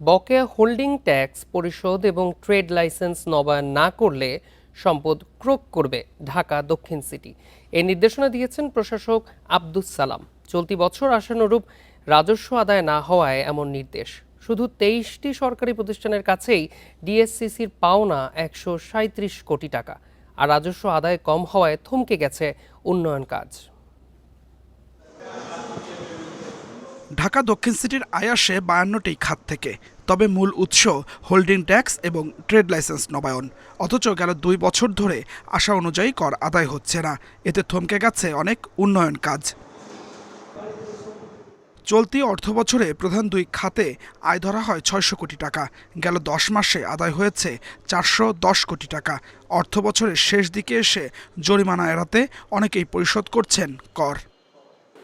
বকেয়া holding tax পরিশোধ এবং ট্রেড লাইসেন্স নবায়ন না করলে সম্পদ ক্রোক করবে ঢাকা দক্ষিণ সিটি। এই নির্দেশনা দিয়েছেন প্রশাসক আব্দুস সালাম। চলতি বছর আশানুরূপ রাজস্ব আদায় না হওয়ায় এমন নির্দেশ। শুধু 23টি সরকারি প্রতিষ্ঠানের কাছেই ডিএসসিসির পাওনা 137 কোটি টাকা, আর রাজস্ব আদায় কম হওয়ায় থমকে গেছে উন্নয়ন কাজ। ঢাকা দক্ষিণ সিটির আয় আসে 52টি খাত থেকে, তবে মূল উৎস হোল্ডিং ট্যাক্স এবং ট্রেড লাইসেন্স নবায়ন। অথচ গেল 2 বছর ধরে আশা অনুযায়ী কর আদায় হচ্ছে না। এতে থমকে গেছে অনেক উন্নয়ন কাজ। চলতি অর্থবছরে প্রধান 2 খাতে আয় ধরা হয় 600 কোটি টাকা। গেল 10 মাসে আদায় হয়েছে 410 কোটি টাকা। অর্থবছরের শেষ দিকে এসে জরিমানা এড়াতে অনেকেই পরিশোধ করছেন কর।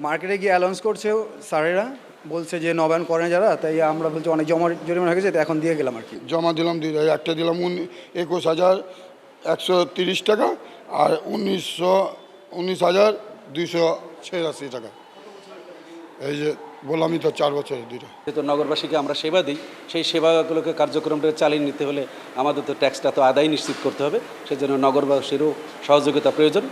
মার্কেটে গিয়ে অ্যালাউন্স করছে স্যারেরা, বলছে যে নবায়ন করেন যারা, তাই আমরা বলছি অনেক জরিমানা হয়ে গেছে, এখন দিয়ে গেলাম আর কি। জমা দিলাম, একটা দিলাম 21,130 টাকা আর 19,286 টাকা। এই যে বললামই তো 4 বছরের দুইটা। যেহেতু নগরবাসীকে আমরা সেবা দিই, সেই সেবাগুলোকে কার্যক্রমটা চালিয়ে নিতে হলে আমাদের তো ট্যাক্সটা তো আদায় নিশ্চিত করতে হবে, সেজন্য নগরবাসীরও সহযোগিতা প্রয়োজন।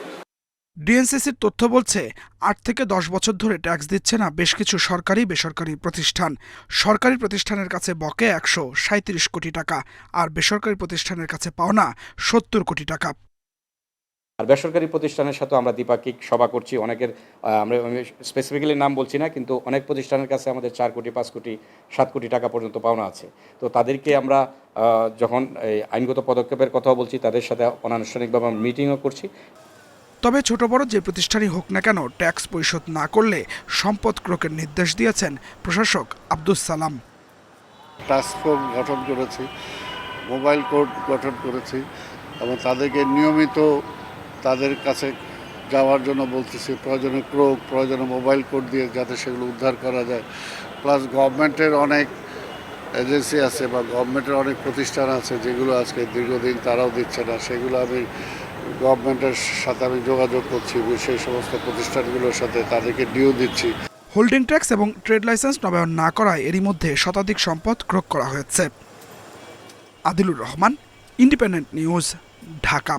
ডিএনসিসির তথ্য বলছে 8 থেকে 10 বছর ধরে ট্যাক্স দিচ্ছে না বেশ কিছু সরকারি বেসরকারি প্রতিষ্ঠান। সরকারি প্রতিষ্ঠানের কাছে বকেয়া 137 কোটি টাকা, আর বেসরকারি প্রতিষ্ঠানের কাছে পাওনা 70 কোটি টাকা। আর বেসরকারি প্রতিষ্ঠানের সাথে আমরা দ্বিপাক্ষিক সভা করছি। অনেকের আমরা স্পেসিফিক্যালি নাম বলছি না, কিন্তু অনেক প্রতিষ্ঠানের কাছে আমাদের 4 কোটি 5 কোটি 7 কোটি টাকা পর্যন্ত পাওনা আছে। তো তাদেরকে আমরা যখন এই আইনগত পদক্ষেপের কথা বলছি, তাদের সাথে অনানুষ্ঠানিকভাবে মিটিংও করছি। তবে ছোট বড় যে প্রতিষ্ঠানই হোক না কেন, ট্যাক্স পরিশোধ না করলে সম্পদ ক্রোকের নির্দেশ দিয়েছেন প্রশাসক আব্দুস সালাম। টাস্ক ফোর্স গঠন করেছি, মোবাইল কোড গঠন করেছি এবং তাদেরকে নিয়মিত তাদের কাছে যাওয়ার জন্য বলতেছি, প্রয়োজনে ক্রোক, প্রয়োজনে মোবাইল কোড দিয়ে যাতে সেগুলো উদ্ধার করা যায়। প্লাস গভর্নমেন্টের অনেক এজেন্সি আছে বা গভর্নমেন্টের অনেক প্রতিষ্ঠান আছে যেগুলো আজকে দীর্ঘদিন তারাও দিচ্ছে না, সেগুলো আমি গভর্নমেন্টের সাথে আমি যোগাযোগ করছি, সেই সমস্ত প্রতিষ্ঠানগুলোর সাথে তাদেরকে ডিউ দিচ্ছি। হোল্ডিং ট্যাক্স এবং ট্রেড লাইসেন্স নবায়ন না করায় এরই মধ্যে শতাধিক সম্পদ ক্রোক করা হয়েছে। Adilur Rahman, independent news, Dhaka.